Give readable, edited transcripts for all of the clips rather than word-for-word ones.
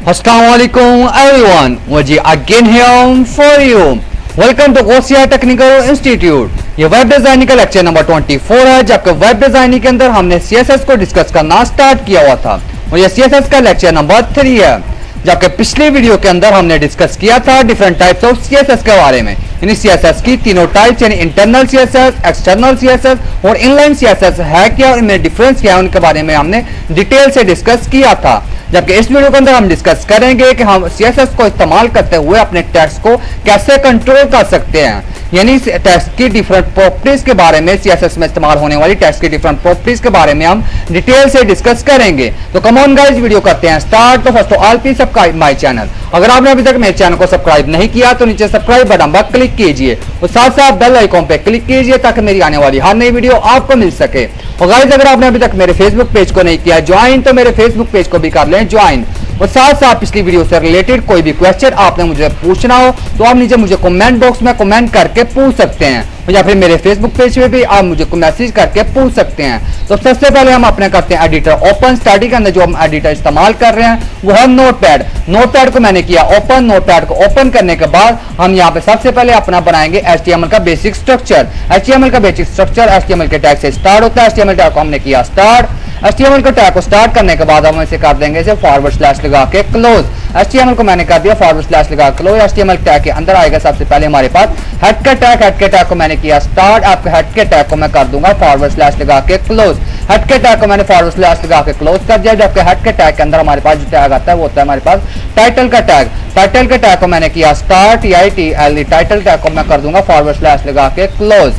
Assalamualaikum everyone, Waji again here for you. Welcome to Ghousia technical institute. ये web designing का lecture number 24 है, जबकि web designing के अंदर हमने CSS को डिस्कस करना स्टार्ट किया हुआ था और ये CSS का लेक्चर नंबर 3 है। जबकि पिछली वीडियो के अंदर हमने डिस्कस किया था डिफरेंट टाइप्स ऑफ CSS के बारे में। यानी CSS की तीनों टाइप्स यानी इंटरनल CSS, एक्सटर्नल CSS और इनलाइन CSS है क्या और इनमें डिफरेंस क्या है, उनके बारे में हमने डिटेल से डिस्कस किया था। जबकि इस वीडियो के अंदर हम डिस्कस करेंगे कि हम CSS को इस्तेमाल करते हुए अपने टेक्स्ट को कैसे कंट्रोल कर सकते हैं, यानी टेक्स्ट की डिफरेंट प्रॉपर्टीज के बारे में, CSS में इस्तेमाल होने वाली टेक्स्ट की डिफरेंट प्रॉपर्टीज के बारे में हम डिटेल से डिस्कस करेंगे। तो कम ऑन गाइस, वीडियो करते हैं स्टार्ट। तो first of all please subscribe my channel. अगर आपने अभी तक मेरे चैनल को सब्सक्राइब नहीं किया तो नीचे सब्सक्राइब बटन पर क्लिक कीजिए और साथ साथ बेल आइकॉन पे क्लिक कीजिए ताकि मेरी आने वाली हर नई वीडियो आपको मिल सके। और गाइस, अगर आपने अभी तक मेरे फेसबुक पेज को नहीं किया ज्वाइन तो मेरे फेसबुक पेज को भी कर लें ज्वाइन। और साथ साथ पिछली वीडियो से रिलेटेड कोई भी क्वेश्चन आपने मुझे पूछना हो तो आप नीचे मुझे कमेंट बॉक्स में कमेंट करके पूछ सकते हैं या फिर मेरे फेसबुक पेज पे भी आप मुझे मैसेज करके पूछ सकते हैं। तो सबसे पहले हम अपने करते हैं एडिटर ओपन। स्टार्टिंग के अंदर जो हम एडिटर इस्तेमाल कर रहे हैं वो है नोटपैड। नोटपैड को मैंने किया ओपन। नोटपैड को ओपन करने के बाद हम यहाँ पे सबसे पहले अपना बनाएंगे HTML का बेसिक स्ट्रक्चर। HTML का बेसिक स्ट्रक्चर HTML के टैग से स्टार्ट होता है। HTML टैग को हमने किया स्टार्ट। HTML के टैग को स्टार्ट करने के बाद हम इसे कर देंगे इसे फॉरवर्ड स्लैश लगा के क्लोज। HTML को मैंने कर दिया फॉरवर्ड स्लैश लगा क्लोज। HTML टैग के अंदर आएगा सबसे पहले हमारे पास हेड का टैग। हेड के टैग को मैंने किया स्टार्ट। आपके हेड के टैग को मैं कर दूंगा फॉरवर्ड स्लैश लगा के क्लोज। हेड के टैग को मैंने फॉरवर्ड स्लैश लगा के क्लोज कर दिया। जबकि हेड के टैग के अंदर हमारे पास जो टैग आता है वो होता है हमारे पास टाइटल का टैग। टाइटल के टैग को मैंने किया स्टार्ट TITLE। टाइटल टैग को मैं कर दूंगा फॉरवर्ड स्लैश लगा के क्लोज।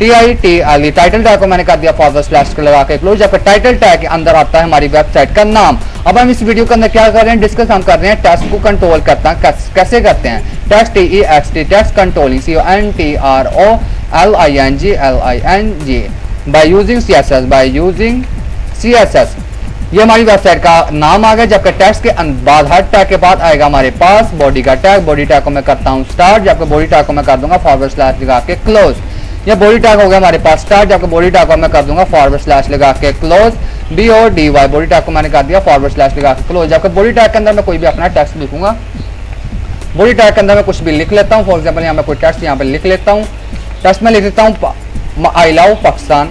TITLE टाइटल टैग को मैंने कर दिया फॉरवर्ड स्लैश लगा के क्लोज। जबकि टाइटल टैग के अंदर आता है हमारी वेबसाइट का नाम। अब हम इस वीडियो के अंदर क्या कर रहे हैं, डिस्कस हम कर रहे हैं टेक्स्ट को कंट्रोल करता है कैसे करते हैं। Text text controlling CONTROLING by using CSS। ये हमारी वेबसाइट का नाम आ गया। जबकि टेक्स्ट के बाद हर टैग के बाद आएगा हमारे पास बॉडी का टैग। बॉडी टैग को मैं करता हूँ स्टार्ट। जबकि बॉडी टैग को मैं कर दूंगा फॉरवर्ड स्लैश लगा के क्लोज। ये बॉडी टैग हो गया हमारे पास स्टार्ट। जबकि बॉडी टैग को मैं कर दूंगा फॉरवर्ड स्लैश लगा के क्लोज BODY। बॉडी टैग को मैंने कर दिया फॉरवर्ड स्लैश लगा के क्लोज। जबकि बॉडी टैग के अंदर मैं कोई भी अपना टेक्स्ट लिखूंगा। बॉडी टैग के अंदर मैं कुछ भी लिख लेता हूँ। फॉर एग्जाम्पल यहाँ पे कोई टेक्स्ट यहाँ पे लिख लेता हूँ। टेक्स्ट में लिख लेता हूँ आई लव पाकिस्तान।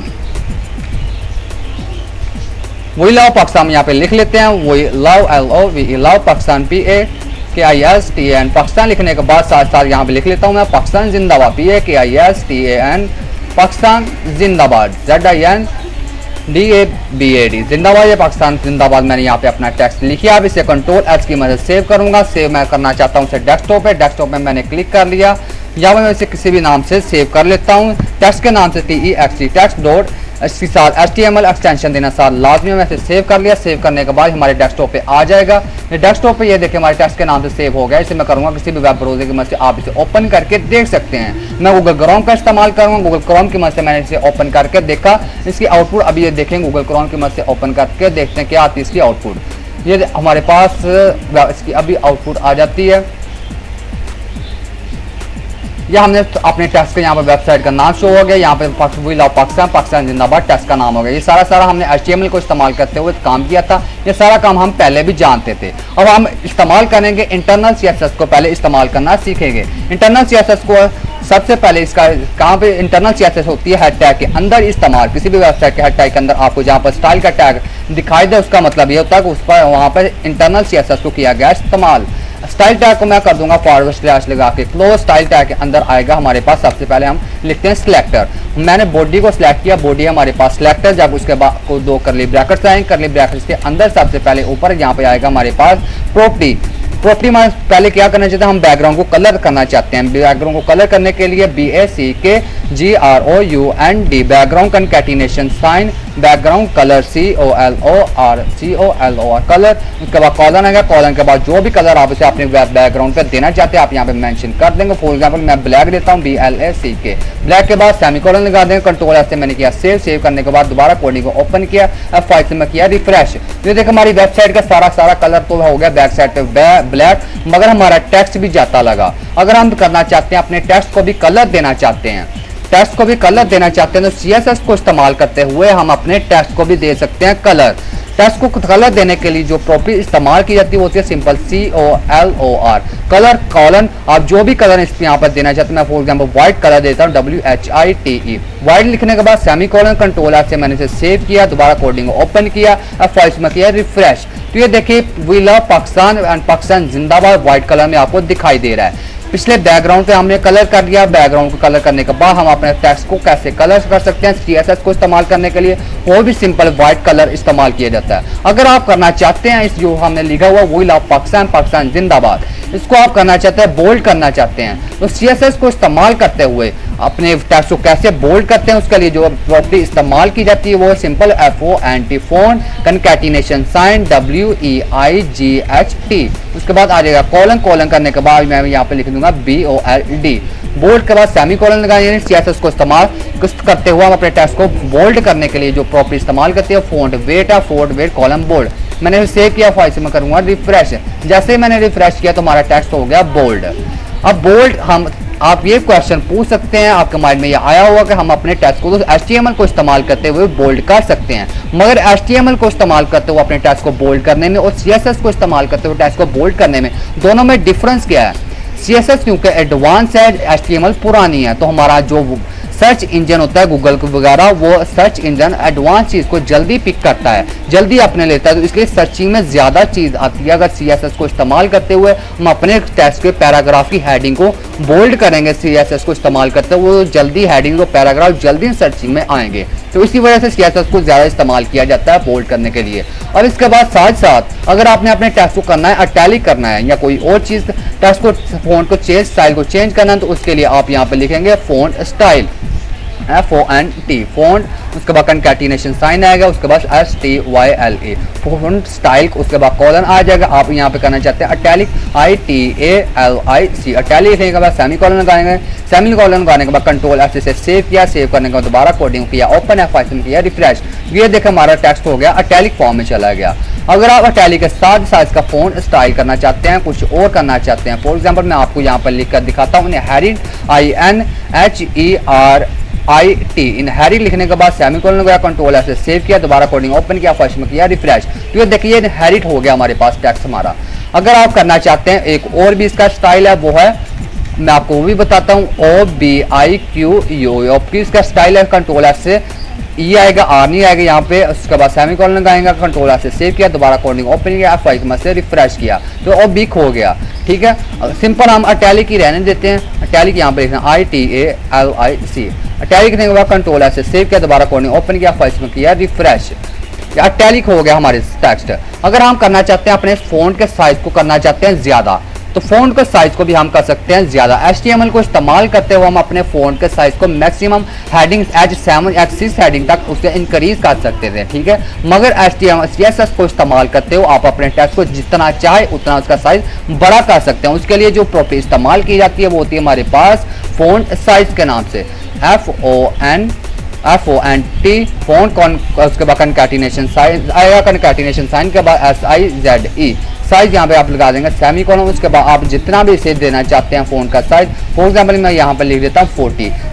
वही लव पाकिस्तान यहाँ पे लिख लेते हैं। वही love LOVE love Pakistan PAKISTAN। Pakistan लिखने के बाद साथ साथ यहाँ पे लिख लेता हूँ मैं पाकिस्तान जिंदाबाद PAKISTAN पाकिस्तान जिंदाबाद ZINDABAD जिंदाबाद। ये पाकिस्तान जिंदाबाद मैंने यहाँ पे अपना टेक्स्ट लिखा। अब इसे कंट्रोल H की मदद सेव करूंगा। सेव मैं करना चाहता हूँ इसे डेस्कटॉप पे। डेस्कटॉप में मैंने क्लिक कर लिया। या मैं इसे किसी भी नाम से सेव कर लेता हूँ। टेक्स्ट के नाम से TEXT टेक्स्ट डॉट इसके साथ HTML एक्सटेंशन देना साथ लाजमी। मैं इसे सेव कर लिया। सेव करने के बाद हमारे डेस्कटॉप पे आ जाएगा। ये डेस्कटॉप पे ये देखिए हमारे टेक्स्ट के नाम से सेव हो गया। इसे मैं करूंगा किसी भी वेब ब्राउज़र की मदद से आप इसे ओपन करके देख सकते हैं। मैं गूगल क्रोम का इस्तेमाल करूंगा। गूगल क्रोम की मदद से मैंने इसे ओपन करके देखा। इसकी आउटपुट अभी ये देखें, गूगल क्रोम की मदद से ओपन करके देखते हैं क्या आती है इसकी आउटपुट। ये हमारे पास इसकी अभी आउटपुट आ जाती है। या हमने अपने टेक्स्ट के यहाँ पर वेबसाइट का नाम शो हो गया। यहाँ पे पाकिस्तान जिंदाबाद टेक्स्ट का नाम हो गया। ये सारा हमने HTML को इस्तेमाल करते हुए काम किया था। ये सारा काम हम पहले भी जानते थे। अब हम इस्तेमाल करेंगे इंटरनल CSS को, पहले इस्तेमाल करना सीखेंगे। इंटरनल CSS को सबसे पहले इसका कहाँ पे इंटरनल CSS होती है हेड टैग के अंदर इस्तेमाल। किसी भी वेबसाइट के हेड टैग के अंदर आपको जहाँ पर स्टाइल का टैग दिखाई दे उसका मतलब ये होता है कि उस पर वहाँ पर इंटरनल CSS को किया गया इस्तेमाल। स्टाइल टैग को मैं कर दूंगा फॉरवर्ड स्लैश लगा के क्लोज। स्टाइल टैग के अंदर आएगा हमारे पास सबसे पहले हम लिखते हैं सिलेक्टर। मैंने बॉडी को सिलेक्ट किया। बॉडी हमारे पास सिलेक्टर। जब उसके बाद को दो करली ब्रैकेट्स आएंगे। करली ब्रैकेट्स के अंदर सबसे पहले ऊपर यहाँ पे आएगा हमारे पास प्रॉपर्टी। प्रॉपर्टी में पहले क्या करना चाहते हैं, हम बैकग्राउंड को कलर करना चाहते हैं। बैकग्राउंड को कलर करने के लिए BACKGROUND background concatenation sign background colour COLOR colour. उसके बाद कॉलन आएगा। कॉलन के बाद जो भी कलर आप इसे अपने बैकग्राउंड पे देना चाहते हैं आप यहाँ पे मेंशन कर देंगे। फॉर एग्जांपल मैं ब्लैक देता हूँ BLACK। ब्लैक के बाद सेमीकोलन लगा देंगे। कंट्रोल F से मैंने किया सेव करने के बाद दोबारा कोडिंग को ओपन किया। F5 से मैं किया रिफ्रेश। ये देखो हमारी वेबसाइट का सारा कलर तो हो गया बैक साइड पे ब्लैक, मगर हमारा टेक्स्ट भी जाता लगा। अगर हम करना चाहते हैं अपने टेक्स्ट को भी कलर देना चाहते हैं टेक्स्ट को भी कलर देना चाहते हैं तो CSS को इस्तेमाल करते हुए हम अपने टेक्स्ट को भी दे सकते हैं कलर। टेक्स्ट को कलर देने के लिए जो प्रॉपर्टी इस्तेमाल की जाती है वो होती है सिंपल COLOR, कलर कॉलन। आप जो भी कलर इस यहाँ पर देना चाहते हैं, मैं फॉर एग्जाम्पल व्हाइट कलर देता हूँ, WHITE। व्हाइट लिखने के बाद सेमी कॉलन, कंट्रोल से मैंने इसे सेव किया, दोबारा कोडिंग ओपन किया, फाइल्स में किया रिफ्रेश। तो ये देखिए we love Pakistan and Pakistan जिंदाबाद व्हाइट कलर में आपको दिखाई दे रहा है। पिछले बैकग्राउंड पे हमने कलर कर दिया। बैकग्राउंड को कलर करने के बाद हम अपने टेक्स्ट को कैसे कलर कर सकते हैं, CSS को इस्तेमाल करने के लिए वो भी सिंपल व्हाइट कलर इस्तेमाल किया जाता है। अगर आप करना चाहते हैं इस जो हमने लिखा हुआ वी लव पाकिस्तान पाकिस्तान जिंदाबाद, इसको आप करना चाहते हैं बोल्ड करना चाहते हैं, तो CSS को इस्तेमाल करते हुए अपने टेक्स्ट को कैसे बोल्ड करते हैं उसके लिए जो प्रॉपर्टी इस्तेमाल की जाती है वो simple FONT font concatenation sign WEIGHT। उसके बाद आ जाएगा कॉलन, कॉलन करने के बाद मैं यहाँ पे लिख दूंगा BOLD। बोल्ड के बाद सेमी कॉलन लगाएंगे। CSS को इस्तेमाल करते हुए हम अपने टेक्स्ट को बोल्ड करने के लिए जो प्रॉपर्टी इस्तेमाल करते हैं फॉन्ट वेट है, फॉन्ट वेट कॉलम बोल्ड। मैंने सेव किया, फाइल से मैं करूंगा रिफ्रेश। जैसे ही मैंने रिफ्रेश किया तो हमारा टेक्स्ट हो गया बोल्ड। अब बोल्ड हम आप ये क्वेश्चन पूछ सकते हैं, आपके माइंड में ये आया होगा कि हम अपने टेक्स्ट को तो HTML को इस्तेमाल करते हुए बोल्ड कर सकते हैं, मगर HTML को इस्तेमाल करते हुए अपने टेक्स्ट को बोल्ड करने में और CSS को इस्तेमाल करते हुए टेक्स्ट को बोल्ड करने में दोनों में डिफरेंस क्या है। CSS क्योंकि एडवांस है, HTML पुरानी है, तो हमारा जो सर्च इंजन होता है गूगल वगैरह, वो सर्च इंजन एडवांस चीज़ को जल्दी पिक करता है, जल्दी अपने लेता है, तो इसलिए सर्चिंग में ज़्यादा चीज़ आती है। अगर CSS को इस्तेमाल करते हुए हम अपने टेक्स्ट के पैराग्राफ की हेडिंग को बोल्ड करेंगे, CSS को इस्तेमाल करते हुए वो जल्दी हेडिंग को पैराग्राफ जल्दी सर्चिंग में आएंगे, तो इसी वजह से CSS को ज़्यादा इस्तेमाल किया जाता है बोल्ड करने के लिए। और इसके बाद साथ साथ अगर आपने अपने टेक्स्ट को करना है अटैलिक करना है या कोई और चीज़ टेक्स्ट को फॉन्ट को चेंज स्टाइल को चेंज करना है, तो उसके लिए आप यहाँ पे लिखेंगे फॉन्ट स्टाइल FONT फॉन्ट, उसके बाद कंकैटिनेशन साइन आएगा, उसके बाद STYLE फॉन्ट स्टाइल, उसके बाद कॉलन आ जाएगा। आप यहाँ पे करना चाहते हैं अटैलिक ITALIC, अटैलिक लिखने के बाद सेमी कॉलन लगाएंगे। सेमी कॉलन लगाने के बाद कंट्रोल S से सेव किया, सेव करने के बाद दोबारा कोडिंग किया, ओपन F5 में किया रिफ्रेश। ये देखिए हमारा टेक्स्ट हो गया अटैलिक फॉर्म में चला गया। अगर आप अटैलिक के साथ साइज का फॉन्ट स्टाइल करना चाहते हैं, कुछ और करना चाहते हैं, फॉर एग्जाम्पल मैं आपको यहाँ पर लिख कर दिखाता हूँ, इनहेरिट INHERIT इनहेरिट लिखने के बाद सेमीकोलन लगाया, कंट्रोल से सेव किया, दोबारा कोडिंग ओपन किया, फर्स्ट में किया रिफ्रेश। तो ये देखिए इनहेरिट हो गया हमारे पास टेक्स्ट हमारा। अगर आप करना चाहते हैं एक और भी इसका स्टाइल है, वो है मैं आपको वो भी बताता हूँ OBIQU इसका स्टाइल है, कंट्रोल से ये आएगा, आर नहीं आएगा यहाँ पे, उसके बाद सेमीकोलन लगाएंगे, कंट्रोल से सेव किया, दोबारा कोडिंग ओपन किया, F5 में से रिफ्रेश किया, तो ओबिक हो गया। ठीक है, सिंपल हम अटैलिक ही रहने देते हैं। अटैलिक यहाँ पे लिखना ITALIC, अटैलिक लिखने के बाद कंट्रोल से सेव किया, दोबारा कोडिंग ओपन किया, F5 में किया रिफ्रेश, अटैलिक हो गया हमारे टेक्स्ट। अगर हम करना चाहते हैं अपने फोन के साइज को करना चाहते हैं ज्यादा, तो फोन के साइज को भी हम कर सकते हैं ज्यादा। HTML को इस्तेमाल करते हुए हम अपने फोन के साइज को मैक्सिमम हेडिंग H7 या 6 हेडिंग तक उसे इंक्रीज कर सकते थे। ठीक है, मगर HTML CSS को इस्तेमाल करते हुए आप अपने टेक्स्ट को जितना चाहे उतना उसका साइज बड़ा कर सकते हैं। उसके लिए जो प्रॉपर्टी इस्तेमाल की जाती है वो होती है हमारे पास फॉन्ट साइज के नाम से FONT फॉन्ट, उसके बाद कंकैटिनेशन साइन आएगा, कंकैटिनेशन साइन के बाद SIZE साइज यहाँ पे आप लगा देंगे सेमीकोलन। उसके बाद आप जितना भी इसे देना चाहते हैं फोन का साइज, फॉर एग्जाम्पल मैं यहाँ पर लिख देता हूँ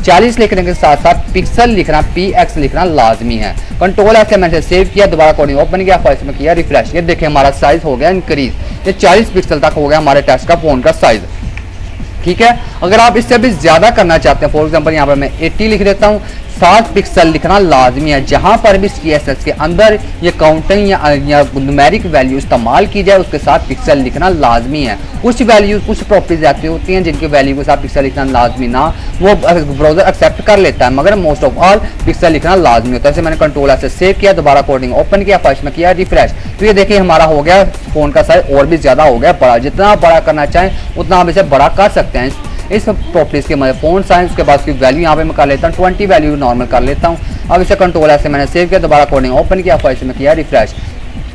40 लिखने के साथ साथ पिक्सल लिखना PX लिखना लाजमी है। कंट्रोल ऐसे मैंने सेव किया, दोबारा कोडिंग ओपन किया, फर्स्ट में किया रिफ्रेश। ये देखिए हमारा साइज हो गया इंक्रीज, ये 40 पिक्सल तक हो गया हमारे टेक्स्ट का फोन का साइज। ठीक है, अगर आप इससे भी ज्यादा करना चाहते हैं, फॉर एग्जाम्पल यहाँ पर मैं 80 लिख देता हूँ, 7 पिक्सल लिखना लाजमी है। जहां पर भी CSS के अंदर ये काउंटिंग या न्यूमेरिक वैल्यू इस्तेमाल की जाए उसके साथ पिक्सल लिखना लाजमी है। कुछ वैल्यू कुछ प्रॉपर्टीज ऐसी होती हैं जिनकी वैल्यू के साथ पिक्सल लिखना लाजमी ना वो ब्राउजर एक्सेप्ट कर लेता है, मगर मोस्ट ऑफ ऑल पिक्सल लिखना लाजमी होता है। जैसे मैंने कंट्रोल से सेव किया, दोबारा कोडिंग ओपन किया, फर्स्ट में किया रिफ्रेश। तो ये देखिए हमारा हो गया फोन का साइज और भी ज्यादा हो गया बड़ा। जितना बड़ा करना चाहें उतना हम इसे बड़ा कर सकते हैं इस प्रॉपर्टीज के मतलब फोन साइज के बाद की वैल्यू यहाँ पे मैं कर लेता हूँ 20 वैल्यू नॉर्मल कर लेता हूँ। अब इसे कंट्रोल से मैंने सेव किया, दोबारा कोडिंग ओपन किया, फर्स्ट में किया रिफ्रेश।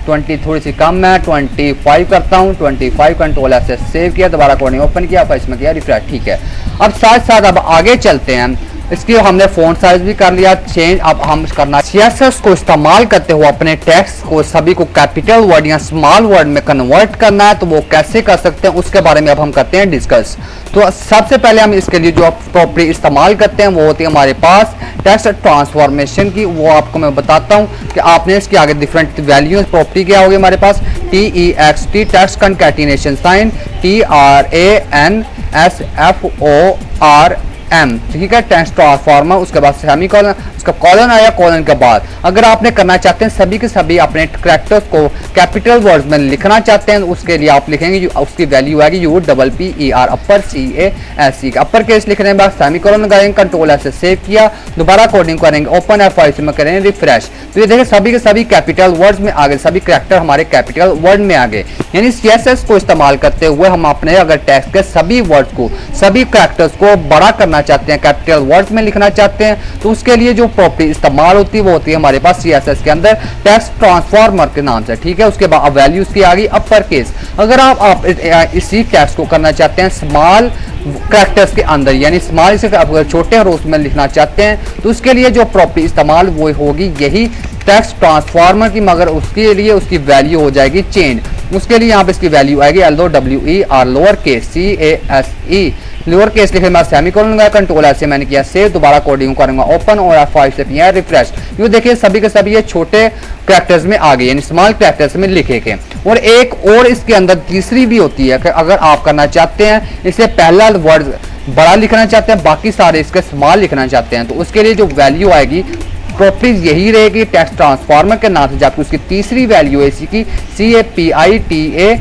20 थोड़ी सी कम है, 25 करता हूँ, 25 कंट्रोल से सेव किया, दोबारा कोडिंग ओपन किया, फर्स्ट में किया रिफ्रेश। ठीक है, अब साथ साथ अब आगे चलते हैं। इसकी हमने फ़ॉन्ट साइज भी कर लिया चेंज। अब हम करना सीएसएस को इस्तेमाल करते हुए अपने टेक्स्ट को सभी को कैपिटल वर्ड या स्मॉल वर्ड में कन्वर्ट करना है, तो वो कैसे कर सकते हैं उसके बारे में अब हम करते हैं डिस्कस। तो सबसे पहले हम इसके लिए जो प्रॉपर्टी इस्तेमाल करते हैं वो होती है हमारे पास टेक्स्ट ट्रांसफॉर्मेशन की। वो आपको मैं बताता हूँ कि आपने इसके आगे डिफरेंट वैल्यूज प्रॉपर्टी क्या होगी हमारे पास TEXT text concatenation sign TRANSFORM, ठीक है, टेक्स्ट ट्रांसफॉर्मर, उसके बाद सेमीकोलन, उसका कॉलन आया, कॉलन के बाद अगर आपने करना चाहते हैं सभी के सभी अपने कैरेक्टर्स को कैपिटल वर्ड्स में लिखना चाहते हैं, उसके लिए आप लिखेंगे उसकी वैल्यू आएगी UPPER अपर CASE, अपर केस लिखने के बाद सेमीकोलन लगाएंगे, कंट्रोल ऐसे सेव किया, दोबारा कोडिंग करेंगे, ओपन F5 में करेंगे रिफ्रेश, तो ये देखिए सभी के सभी कैपिटल वर्ड्स में आ गए, सभी कैरेक्टर हमारे कैपिटल वर्ड में आ गए। यानी CSS को इस्तेमाल करते हुए हम अपने अगर टेक्स्ट के सभी वर्ड्स को सभी कैरेक्टर्स को बड़ा करना चाहते हैं, कैपिटल वर्ड्स में लिखना चाहते हैं, तो उसके लिए जो प्रॉपर्टी इस्तेमाल होती है वो होती है हमारे पास CSS के अंदर टेक्स्ट ट्रांसफॉर्मर के नाम से, ठीक है। उसके बाद वैल्यूज की आ गई अपर केस। अगर आप इसी टेक्स्ट को करना चाहते हैं स्मॉल कैरेक्टर्स के अंदर, यानी स्मॉल से अगर छोटे रोज में लिखना चाहते हैं, तो उसके लिए जो प्रॉपर्टी इस्तेमाल वो होगी यही टेक्स्ट ट्रांसफॉर्मर की, मगर उसके लिए उसकी वैल्यू हो जाएगी चेंज। उसके लिए यहाँ पे इसकी वैल्यू आएगी LOWER lower case CASE lower case लिखे मैं सेमीकोलन लगाया, कंट्रोल ऐसे मैंने किया सेव, दोबारा कोडिंग करूंगा ओपन और F5 से किया रिफ्रेश। ये देखिए सभी के सभी ये छोटे कैरेक्टर्स में आ गए, यानी स्मॉल कैरेक्टर्स में लिखे गए। और एक और इसके अंदर तीसरी भी होती है कि अगर आप करना चाहते हैं इसे पहला वर्ड बड़ा लिखना चाहते हैं, बाकी सारे इसके स्मॉल लिखना चाहते हैं, तो उसके लिए जो वैल्यू आएगी प्रॉपर्टीज यही रहेगी टेक्स्ट ट्रांसफॉर्मर के नाम से, जबकि उसकी तीसरी वैल्यू है इसी की CAPITALIZE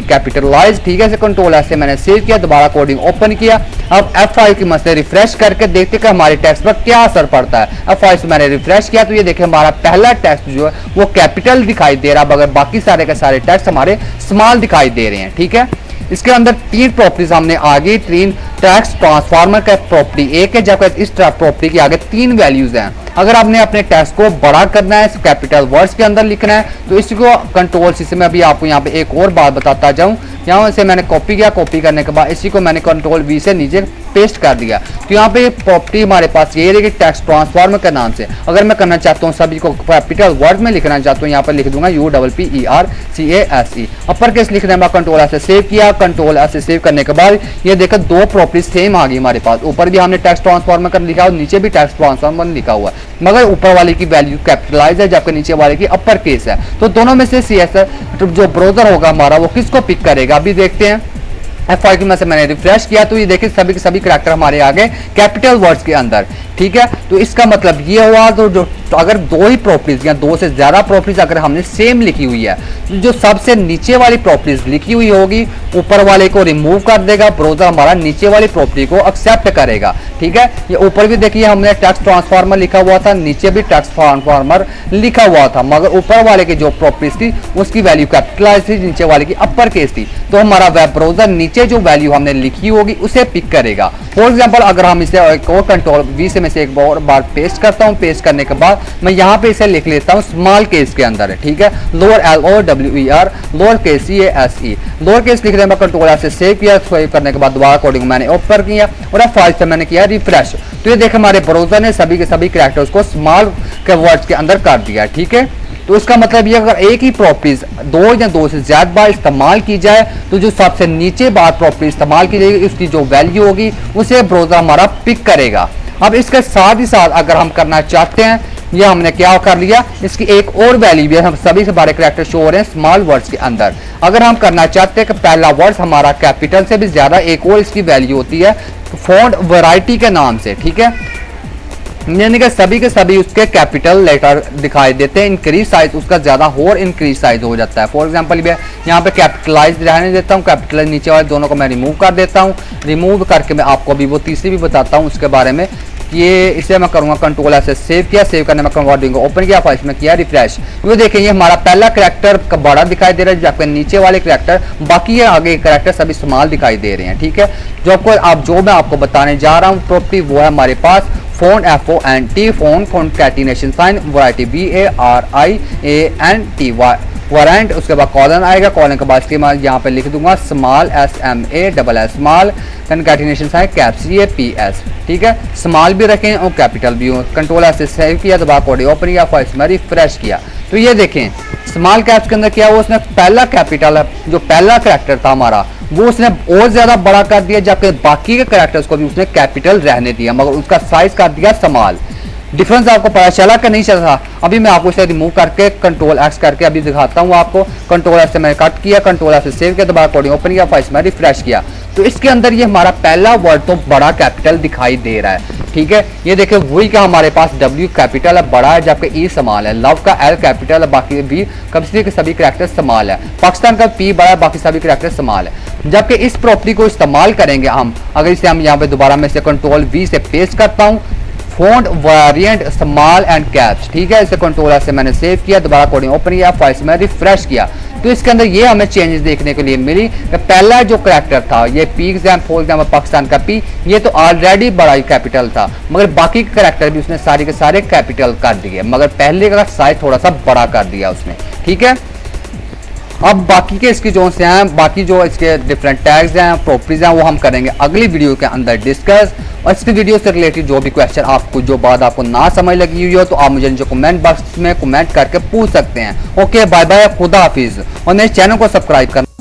कैपिटलाइज, ठीक है। कंट्रोल ऐसे मैंने सेव किया, दोबारा कोडिंग ओपन किया, अब F5 की मदद से रिफ्रेश करके देखते कि हमारे टेक्स्ट पर क्या असर पड़ता है। F5 से मैंने रिफ्रेश किया तो ये देखिए हमारा पहला टेक्स्ट जो है वो कैपिटल दिखाई दे रहा है, मगर बाकी सारे के सारे टेक्स्ट हमारे स्मॉल दिखाई दे रहे हैं, ठीक है। इसके अंदर तीन प्रॉपर्टीज हमने आगे तीन टेक्स्ट ट्रांसफॉर्मर का प्रॉपर्टी एक है, जबकि इस प्रॉपर्टी के आगे तीन वैल्यूज हैं। अगर आपने अपने टेक्स्ट को बड़ा करना है, कैपिटल वर्ड्स के अंदर लिखना है, तो इसको कंट्रोल सी से मैं अभी आपको यहाँ पे एक और बात बताता जाऊँ। यहाँ से मैंने कॉपी किया, कॉपी करने के बाद इसी को मैंने कंट्रोल V से नीचे पेस्ट कर दिया, तो यहाँ पे प्रॉपर्टी हमारे पास ये रहेगी टेक्स्ट ट्रांसफॉर्मर के नाम से। अगर मैं करना चाहता हूँ सभी को कैपिटल वर्ड में लिखना चाहता हूँ, यहाँ पर लिख दूंगा UPPERCASE अपर केस लिखने के बाद कंट्रोल ऐसे सेव किया, कंट्रोल ऐसे सेव करने के बाद ये देखो दो प्रॉपर्टी सेम आ गई हमारे पास। ऊपर भी हमने टेक्स्ट ट्रांसफॉर्मर कर लिखा और नीचे भी टेक्स्ट ट्रांसफॉर्मर लिखा हुआ है, मगर ऊपर वाले की वैल्यू कैपिटलाइज है जबकि नीचे वाले की अपर केस है। तो दोनों में से CSS जो ब्राउजर होगा हमारा वो किसको पिक करेगा अभी देखते हैं। F5 में से मैंने रिफ्रेश किया तो ये देखिए सभी के सभी कैरेक्टर हमारे आ गए कैपिटल वर्ड्स के अंदर, ठीक है। तो इसका मतलब ये हुआ तो अगर दो ही प्रॉपर्टीज या दो से ज्यादा प्रॉपर्टीज अगर हमने सेम लिखी हुई है, तो जो सबसे नीचे वाली प्रॉपर्टीज लिखी हुई होगी ऊपर वाले को रिमूव कर देगा, ब्राउजर हमारा नीचे वाली प्रॉपर्टी को एक्सेप्ट करेगा, ठीक है। ये ऊपर भी देखिए हमने टेक्स्ट ट्रांसफॉर्मर लिखा हुआ था, नीचे भी टेक्स्ट ट्रांसफॉर्मर लिखा हुआ था, मगर ऊपर वाले की जो प्रॉपर्टीज थी उसकी वैल्यू कैपिटलाइज थी, नीचे वाले की अपर केस थी। तो हमारा वेब ब्राउजर नीचे जो वैल्यू हमने लिखी होगी उसे पिक करेगा। फॉर एग्जाम्पल अगर हम इसे एक और कंट्रोल V से मैं से एक और बार पेस्ट करता हूँ, पेस्ट करने के बाद मैं यहाँ पे इसे लिख लेता हूँ स्मॉल केस के अंदर, ठीक है, lower LOWER lower case CASE lower case लिख रहे हैं। कंट्रोल से सेव किया, सेव करने के बाद दोबारा कोडिंग मैंने ओपन किया और F5 से मैंने किया रिफ्रेश। तो ये देखें हमारे ब्राउजर ने सभी के सभी कैरेक्टर्स को स्मॉल के वर्ड्स के अंदर कर दिया, ठीक है। तो इसका मतलब ये अगर एक ही प्रॉपर्टीज दो या दो से ज्यादा बार इस्तेमाल की जाए तो जो सबसे नीचे बार प्रॉपर्टी इस्तेमाल की जाएगी उसकी जो वैल्यू होगी उसे ब्राउजर हमारा पिक करेगा। अब इसके साथ ही साथ अगर हम करना चाहते हैं, ये हमने क्या कर लिया, इसकी एक और वैल्यू भी है, हम सभी से बारे कैरेक्टर शो हो रहे हैं स्मॉल वर्ड्स के अंदर। अगर हम करना चाहते हैं कि पहला वर्ड हमारा कैपिटल से भी ज्यादा, एक और इसकी वैल्यू होती है फॉन्ट वैरायटी के नाम से, ठीक है, यानी कि सभी के सभी उसके कैपिटल लेटर दिखाई देते हैं, इंक्रीज साइज उसका ज्यादा और इंक्रीज साइज हो जाता है। फॉर एग्जांपल यहाँ पे कैपिटलाइज रहने देता हूँ, कैपिटलाइज नीचे वाले दोनों को मैं रिमूव कर देता हूँ। रिमूव करके मैं आपको अभी वो तीसरी भी बताता हूँ उसके बारे में। ये इसे मैं करूंगा कंट्रोल ऐसे सेव किया, सेव करने में कन्वर्टिंग ओपन किया, फाइल में किया रिफ्रेश। ये देखें ये हमारा पहला कैरेक्टर का बड़ा दिखाई दे रहा है जबकि नीचे वाले कैरेक्टर बाकी है आगे कैरेक्टर सभी स्मॉल दिखाई दे रहे हैं, ठीक है। जो मैं आपको बताने जा रहा हूँ प्रॉपर्टी वो है हमारे पास font FONT font concatenation sign variety VARIANT variant, उसके बाद कॉलन आएगा, कॉलन के बाद इसके बाद यहाँ पे लिख दूंगा small SMALL small concatenation sign caps PS। ठीक है, स्मॉल भी रखें और कैपिटल भी हो। कंट्रोल से सेव किया, दबा कोड ओपन किया, फाइल्स में रिफ्रेश किया तो ये देखें स्मॉल कैप्स के अंदर क्या हुआ, उसने पहला कैपिटल जो पहला कैरेक्टर था हमारा वो उसने और ज्यादा बड़ा कर दिया, जबकि बाकी के कैरेक्टर्स को भी उसने कैपिटल रहने दिया मगर उसका साइज कर दिया स्मॉल। डिफरेंस आपको पता चला कि नहीं चला? अभी मैं आपको इसे रिमूव करके कंट्रोल X करके अभी दिखाता हूँ आपको। कंट्रोल S से मैंने कट किया, कंट्रोल S से सेव किया, दोबारा कोडिंग ओपन किया, फाइल्स में रिफ्रेश किया तो इसके अंदर ये हमारा पहला वर्ड तो बड़ा कैपिटल दिखाई दे रहा है। ठीक है, ये देखिए वही का हमारे पास W कैपिटल है बड़ा है, जबकि E स्मॉल है। लव का L कैपिटल है, बाकी भी कब्जे के सभी कैरेक्टर स्मॉल है। पाकिस्तान का P बड़ा है, बाकी सभी कैरेक्टर स्मॉल है। जबकि इस प्रॉपर्टी को इस्तेमाल करेंगे हम, अगर इसे हम यहाँ पे दोबारा मैं इसे कंट्रोल V से पेस्ट करता हूँ, font variant small and caps. ठीक है, इसे कंट्रोल से मैंने सेव किया, दोबारा कोडिंग ओपन किया, फाइल्स में रिफ्रेश किया तो इसके अंदर ये हमें चेंजेस देखने के लिए मिली कि पहला जो कैरेक्टर था ये P फॉर एग्जाम्पल पाकिस्तान का P, ये तो ऑलरेडी बड़ा कैपिटल था मगर बाकी के कैरेक्टर भी उसने सारे के सारे कैपिटल कर दिए, मगर पहले का साइज थोड़ा सा बड़ा कर दिया उसने। ठीक है, अब बाकी के इसकी जो से हैं, बाकी जो इसके डिफरेंट टैग्स हैं, प्रॉपर्टीज हैं, वो हम करेंगे अगली वीडियो के अंदर डिस्कस। और इसकी वीडियो से रिलेटेड जो भी क्वेश्चन आपको, जो बात आपको ना समझ लगी हुई हो तो आप मुझे जो कमेंट बॉक्स में कमेंट करके पूछ सकते हैं। ओके, बाय बाय, खुदा हाफिज और मेरे चैनल को सब्सक्राइब करना।